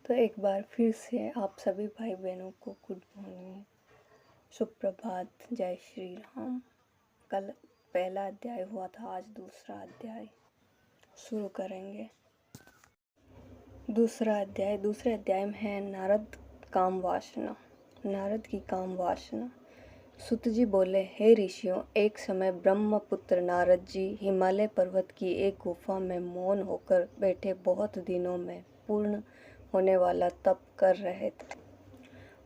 तो एक बार फिर से आप सभी भाई बहनों को गुड मॉर्निंग, सुप्रभात, जय श्री राम। कल पहला अध्याय हुआ था, आज दूसरा अध्याय शुरू करेंगे। दूसरे अध्याय में है नारद काम वासना। नारद की काम वासना। सुत जी बोले, हे ऋषियों, एक समय ब्रह्मपुत्र नारद जी हिमालय पर्वत की एक गुफा में मौन होकर बैठे बहुत दिनों में पूर्ण होने वाला तप कर रहे थे।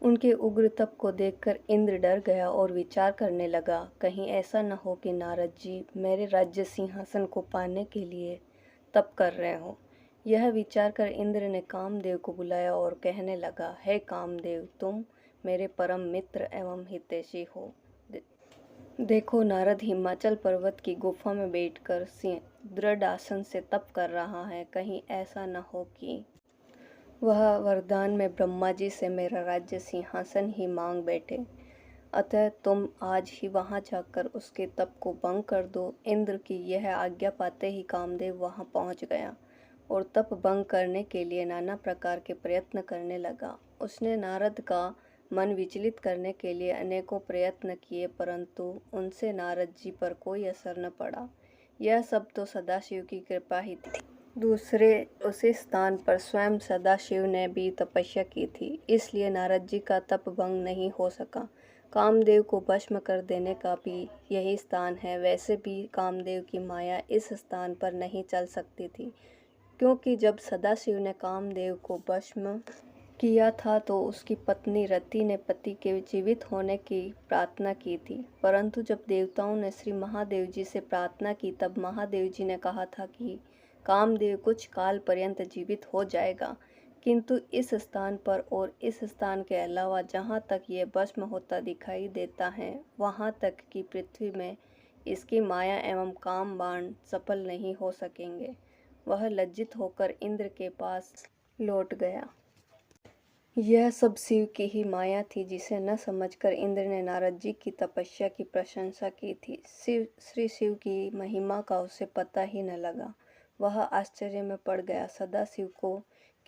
उनके उग्र तप को देखकर इंद्र डर गया और विचार करने लगा, कहीं ऐसा न हो कि नारद जी मेरे राज्य सिंहासन को पाने के लिए तप कर रहे हो। यह विचार कर इंद्र ने कामदेव को बुलाया और कहने लगा, हे कामदेव, तुम मेरे परम मित्र एवं हितैषी हो। देखो, नारद हिमाचल पर्वत की गुफा में बैठकर दृढ़ आसन से तप कर रहा है। कहीं ऐसा न हो कि वह वरदान में ब्रह्मा जी से मेरा राज्य सिंहासन ही मांग बैठे। अतः तुम आज ही वहां जाकर उसके तप को भंग कर दो। इंद्र की यह आज्ञा पाते ही कामदेव वहां पहुंच गया और तप भंग करने के लिए नाना प्रकार के प्रयत्न करने लगा। उसने नारद का मन विचलित करने के लिए अनेकों प्रयत्न किए, परंतु उनसे नारद जी पर कोई असर न पड़ा। यह सब तो सदाशिव की कृपा ही थी। दूसरे उसी स्थान पर स्वयं सदाशिव ने भी तपस्या की थी, इसलिए नारद जी का तप भंग नहीं हो सका। कामदेव को भस्म कर देने का भी यही स्थान है। वैसे भी कामदेव की माया इस स्थान पर नहीं चल सकती थी, क्योंकि जब सदाशिव ने कामदेव को भस्म किया था तो उसकी पत्नी रति ने पति के जीवित होने की प्रार्थना की थी। परंतु जब देवताओं ने श्री महादेव जी से प्रार्थना की, तब महादेव जी ने कहा था कि कामदेव कुछ काल पर्यंत जीवित हो जाएगा, किंतु इस स्थान पर और इस स्थान के अलावा जहाँ तक ये भस्म होता दिखाई देता है, वहाँ तक की पृथ्वी में इसकी माया एवं काम बाण सफल नहीं हो सकेंगे। वह लज्जित होकर इंद्र के पास लौट गया। यह सब शिव की ही माया थी, जिसे न समझकर इंद्र ने नारद जी की तपस्या की प्रशंसा की थी। श्री शिव की महिमा का उसे पता ही न लगा। वह आश्चर्य में पड़ गया। सदाशिव को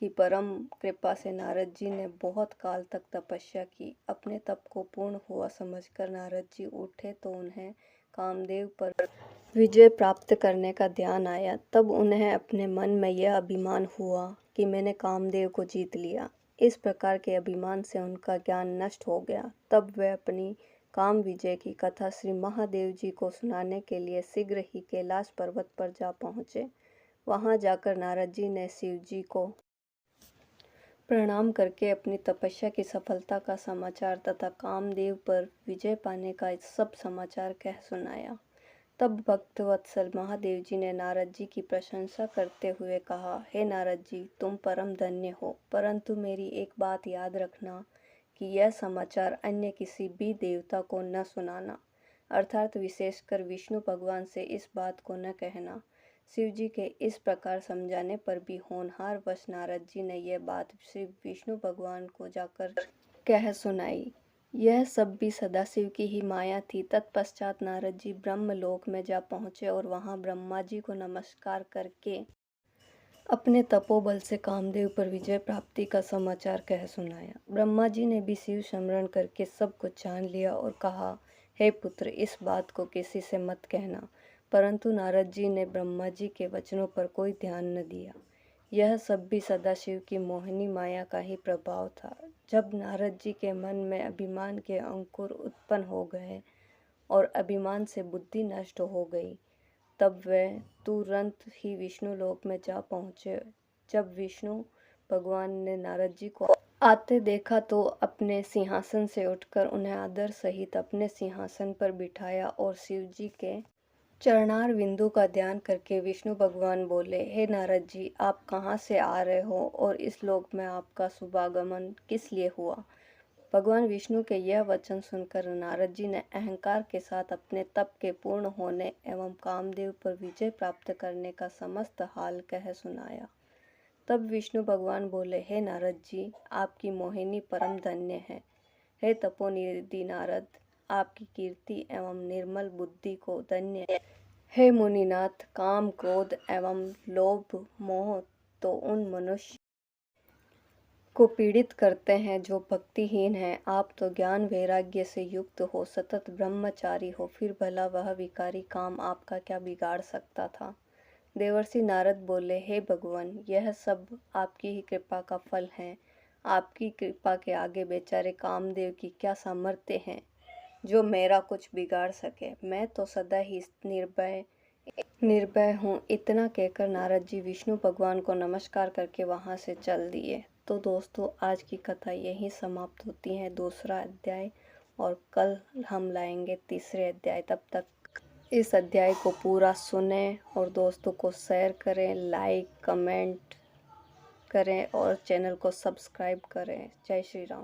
की परम कृपा से नारद जी ने बहुत काल तक तपस्या की। अपने तप को पूर्ण हुआ समझकर नारद जी उठे तो उन्हें कामदेव पर विजय प्राप्त करने का ध्यान आया। तब उन्हें अपने मन में यह अभिमान हुआ कि मैंने कामदेव को जीत लिया। इस प्रकार के अभिमान से उनका ज्ञान नष्ट हो गया। तब वे अपनी काम विजय की कथा श्री महादेव जी को सुनाने के लिए शीघ्र ही कैलाश पर्वत पर जा पहुँचे। वहां जाकर नारद जी ने शिव जी को प्रणाम करके अपनी तपस्या की सफलता का समाचार तथा कामदेव पर विजय पाने का सब समाचार कह सुनाया। तब भक्तवत्सल महादेव जी ने नारद जी की प्रशंसा करते हुए कहा, हे नारद जी, तुम परम धन्य हो, परंतु मेरी एक बात याद रखना कि यह समाचार अन्य किसी भी देवता को न सुनाना, अर्थात विशेषकर विष्णु भगवान से इस बात को न कहना। शिव जी के इस प्रकार समझाने पर भी होनहार वश नारद जी ने यह बात श्री विष्णु भगवान को जाकर कह सुनाई। यह सब भी सदाशिव की ही माया थी। तत्पश्चात नारद जी ब्रह्मलोक में जा पहुंचे और वहां ब्रह्मा जी को नमस्कार करके अपने तपोबल से कामदेव पर विजय प्राप्ति का समाचार कह सुनाया। ब्रह्मा जी ने भी शिव स्मरण करके सब कुछ जान लिया और कहा, हे पुत्र, इस बात को किसी से मत कहना। परंतु नारद जी ने ब्रह्मा जी के वचनों पर कोई ध्यान न दिया। यह सब भी सदाशिव की मोहिनी माया का ही प्रभाव था। जब नारद जी के मन में अभिमान के अंकुर उत्पन्न हो गए और अभिमान से बुद्धि नष्ट हो गई, तब वे तुरंत ही विष्णु लोक में जा पहुँचे। जब विष्णु भगवान ने नारद जी को आते देखा तो अपने सिंहासन से उठकर उन्हें आदर सहित अपने सिंहासन पर बिठाया और शिव जी के चरणार बिंदु का ध्यान करके विष्णु भगवान बोले, हे नारद जी, आप कहाँ से आ रहे हो और इस लोक में आपका शुभागमन किस लिए हुआ? भगवान विष्णु के यह वचन सुनकर नारद जी ने अहंकार के साथ अपने तप के पूर्ण होने एवं कामदेव पर विजय प्राप्त करने का समस्त हाल कह सुनाया। तब विष्णु भगवान बोले, हे नारद जी, आपकी मोहिनी परम धन्य है। हे तपोनिधि नारद, आपकी कीर्ति एवं निर्मल बुद्धि को धन्य है। हे मुनिनाथ, काम क्रोध एवं लोभ मोह तो उन मनुष्य को पीड़ित करते हैं जो भक्तिहीन हैं। आप तो ज्ञान वैराग्य से युक्त हो, सतत ब्रह्मचारी हो, फिर भला वह विकारी काम आपका क्या बिगाड़ सकता था। देवर्षि नारद बोले, हे भगवान, यह सब आपकी ही कृपा का फल है। आपकी कृपा के आगे बेचारे कामदेव की क्या सामर्थ्य है जो मेरा कुछ बिगाड़ सके। मैं तो सदा ही निर्भय हूँ। इतना कहकर नारद जी विष्णु भगवान को नमस्कार करके वहाँ से चल दिए। तो दोस्तों, आज की कथा यहीं समाप्त होती है, दूसरा अध्याय, और कल हम लाएंगे तीसरे अध्याय। तब तक इस अध्याय को पूरा सुनें और दोस्तों को शेयर करें, लाइक कमेंट करें और चैनल को सब्सक्राइब करें। जय श्री राम।